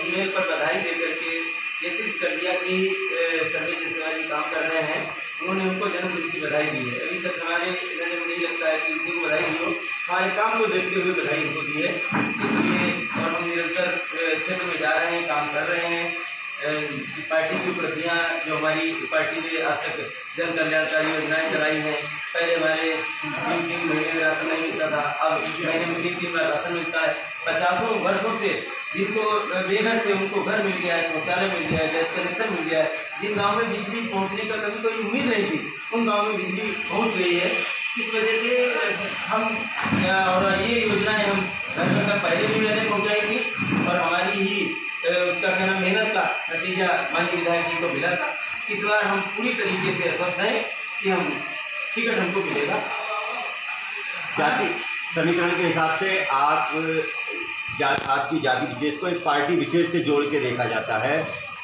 Email पर बधाई दे करके ये सिद्ध कर दिया कि सर्वे जयसवाल जी काम कर रहे हैं। उन्होंने उनको जन्मदिन की बधाई दी है। अभी तक हमारे नज़र में नहीं लगता है कि उनको बधाई दी हो। हमारे काम को देखते हुए बधाई उनको दी है। इसलिए और हम निरंतर क्षेत्र में जा रहे हैं, काम कर रहे हैं। पार्टी की उपलब्धियाँ जो हमारी पार्टी ने आज तक जन कल्याणकारी योजनाएँ चलाई हैं। पहले हमारे 3 महीने में राशन नहीं मिलता था, अब महीने में 3 बार राशन मिलता है। 50 वर्षों से जिनको बेघर थे उनको घर मिल गया है, शौचालय मिल गया है, गैस कनेक्शन मिल गया है। जिन गाँव में बिजली पहुँचने का कभी कोई उम्मीद नहीं थी, उन गाँव में बिजली पहुँच गई है। इस वजह से हम और ये योजनाएँ हम घर घर तक पहले भी मैंने पहुँचाई थी और हमारी ही उसका कहना मेहनत का नतीजा माननीय विधायक जी को मिला था। इस बार हम पूरी तरीके से आश्वस्त हैं कि हम टिकट हमको मिलेगा। जाति समीकरण के हिसाब से आपकी जाति विशेष को एक पार्टी विशेष से जोड़ के देखा जाता है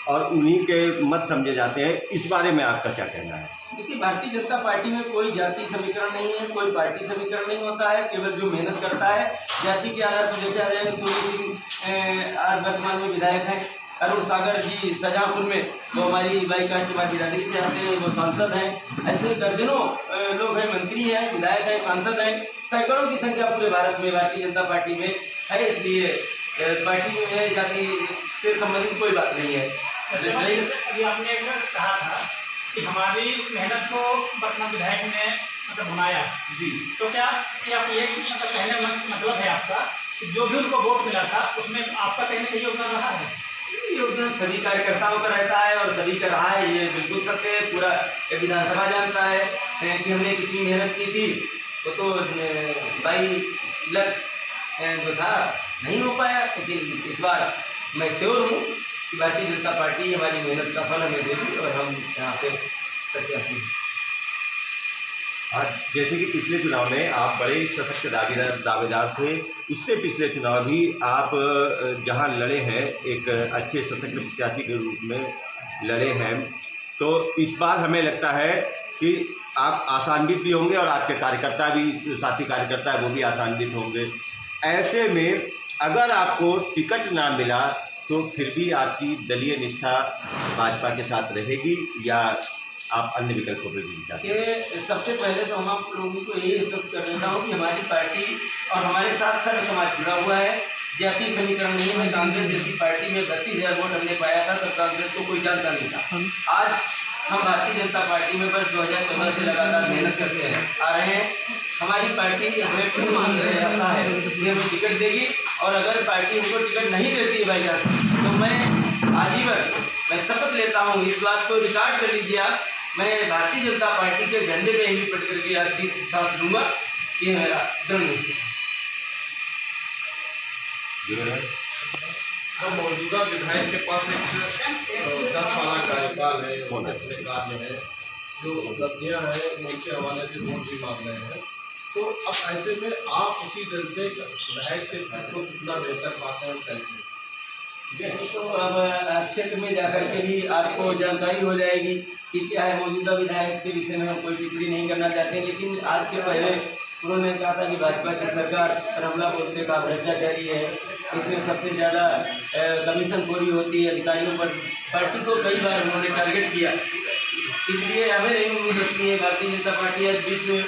और उन्हीं के मत समझे जाते हैं। इस बारे में आपका क्या कहना है? देखिए, भारतीय जनता पार्टी में कोई जाति समीकरण नहीं है, कोई पार्टी समीकरण नहीं होता है। केवल जो मेहनत करता है जाति के आधार पर देखा जाए। सोनी सिंह आज वर्तमान में विधायक हैं। अरुण सागर जी शाहजहाँपुर में वो हमारी बाई कास्ट बिरादरी से आते हैं, वो सांसद हैं। ऐसे दर्जनों लोग हैं, मंत्री हैं, विधायक हैं, सांसद हैं। सैकड़ों की संख्या पूरे भारत में भारतीय जनता पार्टी में है। इसलिए पार्टी में जाति से संबंधित कोई बात नहीं है। अभी आपने कहा था कि हमारी मेहनत को वर्तमान विधायक ने मतलब भुनाया जी, तो क्या आप ये मतलब कहने मतलब है आपका कि जो भी उनको वोट मिला था उसमें आपका कहने का योगदान रहा है? योगदान सभी कार्यकर्ताओं का रहता है और सभी का रहा है, ये बिल्कुल सत्य है। पूरा विधानसभा जानता है कि हमने कितनी मेहनत की थी। वो तो 22 लाख जो था नहीं हो पाया, लेकिन इस बार मैं श्योर हूँ कि भारतीय जनता पार्टी हमारी मेहनत का फल हमें देगी और हम यहाँ से प्रत्याशी हैं। आज जैसे कि पिछले चुनाव में आप बड़े सशक्त दावेदार थे, उससे पिछले चुनाव भी आप जहां लड़े हैं एक अच्छे सशक्त प्रत्याशी के रूप में लड़े हैं। तो इस बार हमें लगता है कि आप आसान्वित भी होंगे और आपके कार्यकर्ता भी, साथी कार्यकर्ता है वो भी आसान्वित होंगे। ऐसे में अगर आपको टिकट ना मिला तो फिर भी आपकी दलीय निष्ठा भाजपा के साथ रहेगी या आप अन्य विकल्पों पर भी चाहते हैं? सबसे पहले तो हम आप लोगों को यही आश्वस्त कर देता हूँ कि हमारी पार्टी और हमारे साथ सर्व समाज जुड़ा हुआ है। जाति समीकरण नहीं है। कांग्रेस जैसी पार्टी में 32,000 वोट हमने पाया था, तो कांग्रेस को कोई जानता नहीं था। आज हम भारतीय जनता पार्टी में बस 2014 से लगातार मेहनत करते आ रहे हैं। हमारी पार्टी हमें पूरी आशा है कि हमें टिकट देगी और अगर पार्टी हमको टिकट नहीं देती है भाई जान, तो मैं आजीवन मैं शपथ लेता हूँ, इस बात को रिकॉर्ड कर लीजिए आप, मैं भारतीय जनता पार्टी के झंडे में ही लिपट करके आखिरी सांस लूँगा। ये मेरा दृढ़ निश्चय है। हम मौजूदा विधायक के पास एक 10 साल कार्यकाल है, अपने कार्य है, जो उपलब्धियाँ हैं उनके हवाले से वोट भी मांग रहे हैं। तो अब ऐसे में आप उसी दर्जे विधायक से को कितना बेहतर पाते हैं कैसे? तो अब क्षेत्र में जाकर के भी आपको जानकारी हो जाएगी कि क्या है। मौजूदा विधायक के विषय में हम कोई टिप्पणी नहीं करना चाहते, लेकिन आज के पहले उन्होंने कहा था कि भाजपा की सरकार रमला बोलते का भ्रष्टाचारी है, इसमें सबसे ज़्यादा कमीशन खोरी होती है अधिकारियों पर। पार्टी को कई बार उन्होंने टारगेट किया। इसलिए हमें नहीं उम्मीद रखती है भारतीय जनता पार्टी आज विश्व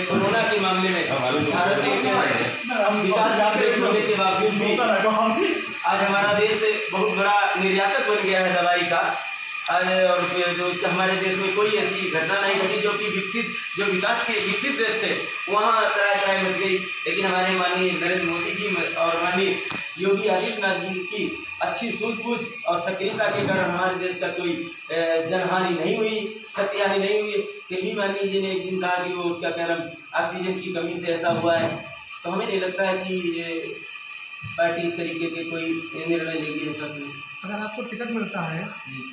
कोरोना के मामले में भारत एक विकास देश होने के बावजूद भी आज हमारा देश बहुत बड़ा निर्यातक बन गया है दवाई का। आज और जो हमारे देश में कोई ऐसी घटना नहीं घटी जो कि जो विकास के विकसित देश थे वहाँ तराई मच गई। लेकिन हमारे माननीय नरेंद्र मोदी जी और माननीय योगी आदित्यनाथ जी की अच्छी सूझबूझ और सक्रियता के कारण हमारे देश का कोई जनहानि नहीं हुई, क्षति हानि नहीं हुई। फिर भी माननीय जी ने एक दिन कहा कि वो उसका कारण ऑक्सीजन की कमी से ऐसा हुआ है। तो हमें नहीं लगता है कि पार्टी इस तरीके के कोई निर्णय लेगी ऐसा नहीं। अगर आपको टिकट मिलता है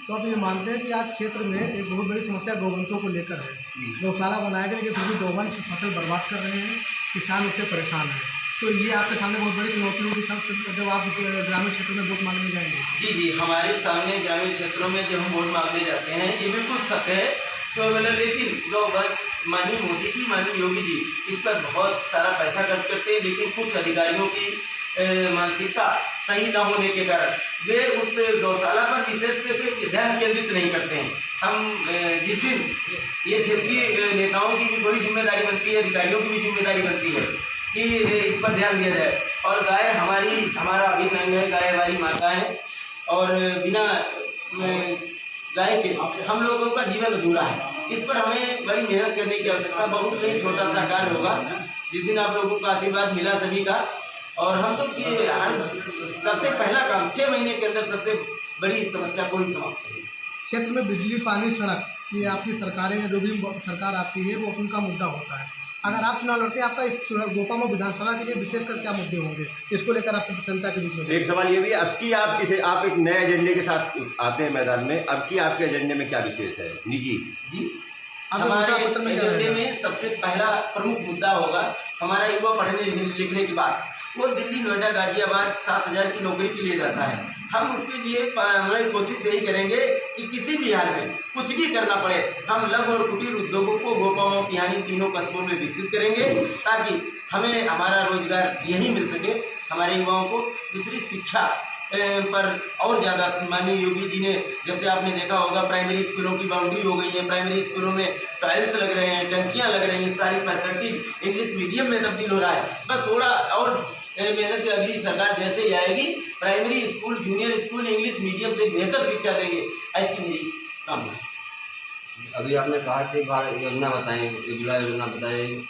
तो आप ये मानते हैं कि आज क्षेत्र में एक बहुत बड़ी समस्या गौवंशों को लेकर है। गौशाला बनाया गया लेकिन फिर भी गौवंश फसल बर्बाद कर रहे हैं, किसान उससे परेशान हैं। तो ये आपके सामने बहुत बड़ी चुनौती होगी जब आप ग्रामीण क्षेत्रों में वोट मांगने जाएंगे। जी, हमारे सामने ग्रामीण क्षेत्रों में जब हम वोट मांगने जाते हैं ये बिल्कुल सत्य है। तो मतलब लेकिन गौवंश माननीय मोदी जी, माननीय योगी जी इस पर बहुत सारा पैसा खर्च करते हैं, लेकिन कुछ अधिकारियों की मानसिकता सही न होने के कारण वे उस गौशाला पर विशेष करके ध्यान केंद्रित नहीं करते हैं। हम जिस दिन ये क्षेत्रीय नेताओं की भी थोड़ी जिम्मेदारी बनती है, अधिकारियों की भी जिम्मेदारी बनती है कि इस पर ध्यान दिया जाए। और गाय हमारा अभिन्न अंग है, गाय हमारी माता है और बिना गाय के हम लोगों का जीवन अधूरा है। इस पर हमें बड़ी मेहनत करने की आवश्यकता, बहुत नहीं छोटा सा कार्य होगा जिस दिन आप लोगों का आशीर्वाद मिला सभी का। और हम तो सबसे पहला काम 6 महीने के अंदर सबसे बड़ी समस्या को ही समाप्त करेंगे। क्षेत्र में बिजली, पानी, सड़क, ये आपकी सरकारें जो भी सरकार आती है वो उनका मुद्दा होता है। अगर आप चुनाव लड़ते हैं, आपका इस गोपामा विधानसभा के लिए विशेषकर क्या मुद्दे होंगे, इसको लेकर आप जनता के बीच में? एक सवाल ये भी, अब की आप एक नए एजेंडे के साथ आते हैं मैदान में, अब की आपके एजेंडे में क्या विशेष है? निजी जी, हमारे एजेंडे में सबसे पहला प्रमुख मुद्दा होगा हमारा युवा पढ़ने लिखने की बात। वो दिल्ली, नोएडा, गाजियाबाद 7,000 की नौकरी के लिए जाता है। हम उसके लिए कोशिश यही करेंगे कि किसी भी हाल में कुछ भी करना पड़े, हम लघु और कुटीर उद्योगों को गोपामा, पिहानी तीनों कस्बों में विकसित करेंगे ताकि हमें हमारा रोजगार यही मिल सके हमारे युवाओं को। दूसरी शिक्षा पर और ज़्यादा माननीय योगी जी ने, जब से आपने देखा होगा प्राइमरी स्कूलों की बाउंड्री हो गई है, प्राइमरी स्कूलों में टाइल्स लग रहे हैं, टंकियां लग रही हैं, सारी फैसिलिटीज इंग्लिश मीडियम में तब्दील हो रहा है। बस थोड़ा और मेहनत अगली सरकार जैसे ही आएगी, primary school, junior school English medium से बेहतर शिक्षा देंगे, ऐसी मेरी कामना है। अभी आपने कहा कि योजना बताएं, उज्ज्वला योजना बताएं,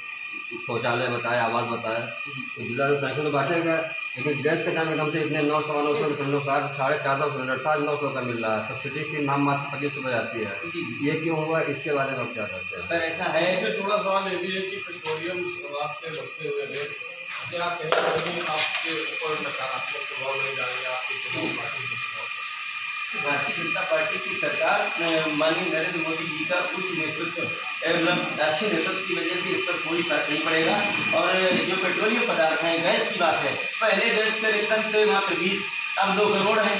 शौचालय बताए, आवास बताए, उज्ज्वला कनेक्शन तो बांटेगा, लेकिन गैस के दाम एकदम से इतने 900 सिलेंडर 450 सिलेंडर 900 का मिल रहा है, सब्सिडी की नाम मात्र 25 रुपये आती है। ये क्यों हुआ, इसके बारे में आप क्या करते हैं? सर ऐसा है, इसमें थोड़ा सवाल ये भी है कि पेट्रोलियम आपके बढ़ते हुए रेट क्या कहीं ना कहीं आपके ऊपर नकारात्मक प्रभाव नहीं डालेंगे आपके चुनाव पार्टी के चुनाव? भारतीय जनता पार्टी की सरकार माननीय नरेंद्र मोदी जी का उच्च नेतृत्व एवं अच्छे नेतृत्व की वजह से इस पर कोई फर्क नहीं पड़ेगा। और जो पेट्रोलियम पदार्थ हैं, गैस की बात है, पहले गैस कनेक्शन थे मात्र 20, अब 2 करोड़ है।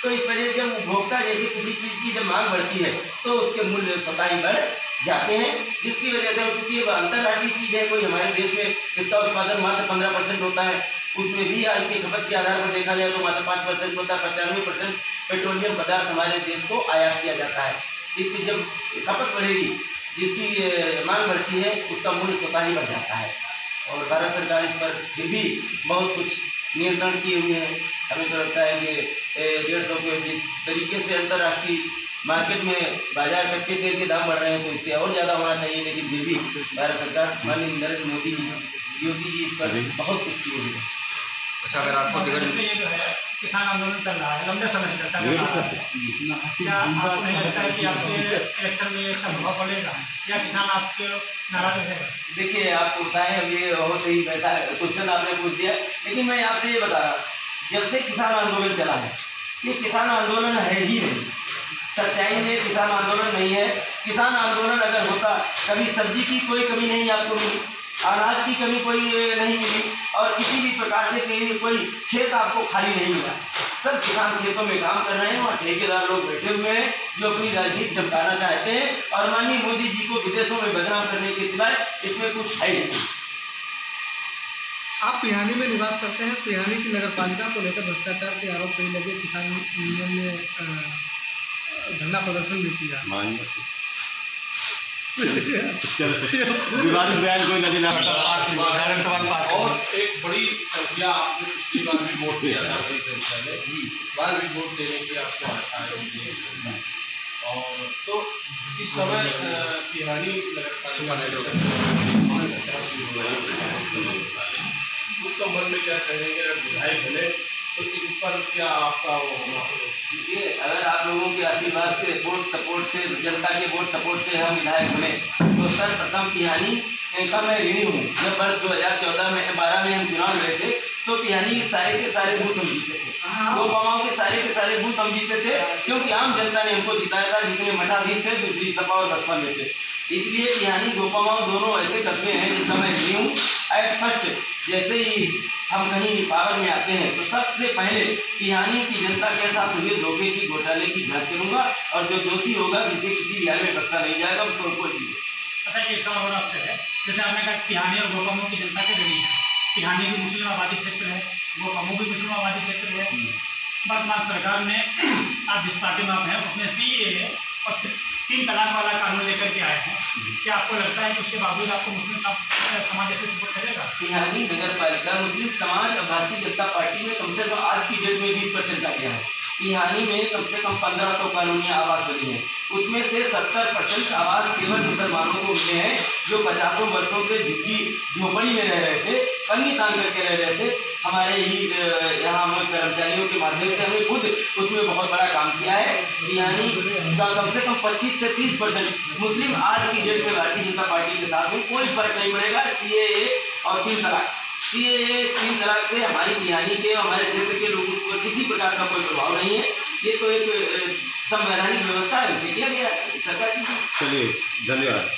तो इस वजह से जब उपभोक्ता जैसे किसी चीज़ की जब मांग बढ़ती है तो उसके मूल्य स्वतः ही बढ़ जाते हैं, जिसकी वजह से क्योंकि ये अंतर्राष्ट्रीय चीज़ है, कोई हमारे देश में इसका उत्पादन मात्र 15% होता है, उसमें भी आज की खपत के आधार पर देखा जाए तो मात्र 5% होता है। 95% पेट्रोलियम पदार्थ हमारे देश को आयात किया जाता है। इसकी जब खपत बढ़ेगी, जिसकी मांग बढ़ती है, उसका मूल्य स्वतः ही बढ़ जाता है। और भारत सरकार इस पर फिर भी बहुत कुछ नियंत्रण किए हुए हैं। हमें तो लगता है कि 150 के जिस तरीके से अंतर्राष्ट्रीय मार्केट में बाजार कच्चे तेल के दाम बढ़ रहे हैं तो इससे और ज़्यादा होना चाहिए, लेकिन फिर भी भारत सरकार माननीय नरेंद्र मोदी जी, योगी जी इस पर बहुत कुछ किए हुए हैं। अच्छा, अगर आपको टिकट जैसे ये जो है किसान आंदोलन चल रहा है, लंबे समय से चलता रहा है, क्या आपको नहीं लगता है कि आपके इलेक्शन में इसका प्रभाव पड़ेगा या किसान आपके नाराज रहेगा? देखिए, आपको बताएं, अब ये बहुत ही वैसा क्वेश्चन आपने पूछ दिया, लेकिन मैं आपसे ये बता रहा हूँ, जब से किसान आंदोलन चला है, ये किसान आंदोलन है ही नहीं। सच्चाई में किसान आंदोलन नहीं है। किसान आंदोलन अगर होता, कभी सब्जी की कोई कमी नहीं आपको मिली, अनाज की कमी कोई नहीं मिली, और किसी भी प्रकार से कोई खेत आपको खाली नहीं मिला। सब किसान खेतों में काम कर रहे हैं, वहाँ ठेकेदार लोग बैठे हुए हैं जो अपनी राजनीति चमकाना चाहते हैं, और माननीय मोदी जी को विदेशों में बदनाम करने के सिवाय इसमें कुछ है ही नहीं। आप पिहानी में निवास करते हैं, पिहानी की नगर पालिका को लेकर भ्रष्टाचार के आरोप कई लगे, किसान यूनियन ने धरना प्रदर्शन भी किया। विवादित बयान कोई नहीं देना पड़ता। और एक बड़ी संख्या आपने पिछली बार भी वोट दिया था, बड़ी संख्या में इस बार भी वोट देने की आपको आशा है। और तो इस समय पिहानी नगर पालिका उस संबंध में क्या कहेंगे? अगर विधायक बने तो इन पर क्या आपका वो होना? देखिए, अगर आप लोगों के आशीर्वाद से, वोट सपोर्ट से, जनता के वोट सपोर्ट से हम विधायक बने तो सर्वप्रथम पिहानी का मैं ऋणी हूँ। जब वर्ष 2014 में 12 में हम चुनाव लड़े थे तो पिहानी सारे के सारे बूथ हम जीते थे, गोपामाओं के सारे बूथ हम जीते थे, क्योंकि आम जनता ने हमको जिताया था, जितने मठाधीश थे दूसरी सपा और बसपा में थे। इसलिए पिहानी गोपामाओं दोनों ऐसे कस्बे हैं जिनका मैं ऋणी हूँ। एट फर्स्ट जैसे ही हम कहीं पावर में आते हैं तो सबसे पहले पिहानी की जनता के साथ हुए धोखे की, घोटाले की जांच करूंगा, और जो दोषी होगा जिसे किसी भी हाल में बख्शा नहीं जाएगा, तो कोई भी। अच्छा, एक सवाल और आपसे है, जैसे आपने कहा पिहानी और गोपामा की जनता के ऋणी है, पिहानी भी मुस्लिम आबादी क्षेत्र है, वो कमों भी मुस्लिम आबादी क्षेत्र है। वर्तमान सरकार ने आप जिस पार्टी में आप हैं उसमें CAA और 3 तलाक वाला कानून लेकर के आए हैं। क्या आपको लगता है कि उसके बावजूद आपको मुस्लिम समाज जैसे सपोर्ट करेगा? तिहानी नगर पालिका मुस्लिम समाज और भारतीय जनता पार्टी में कम से कम आज की डेट में 20% आ गया है। तिहानी में कम से कम 1500 कॉलोनी आवास बनी है, उसमें से 70% आवास केवल मुसलमानों को मिले हैं जो 50 वर्षों से झुग्गी झोपड़ी में रह रहे थे, पन्नी तान करके रह रहे थे। हमारे ही यहाँ हम कर्मचारियों के माध्यम से हमने खुद उसमें बहुत बड़ा काम किया है। तिहानी का कम से कम 25 से 30% मुस्लिम आज की डेट में भारतीय जनता पार्टी के साथ में कोई फर्क नहीं पड़ेगा। CAA और 3 तलाक, CAA 3 तलाक से हमारी तिहानी के हमारे क्षेत्र के लोगों को किसी प्रकार का कोई प्रभाव नहीं है। ये तो एक संवैधानिक व्यवस्था है, उसे किया गया सरकार की। चलिए, धन्यवाद।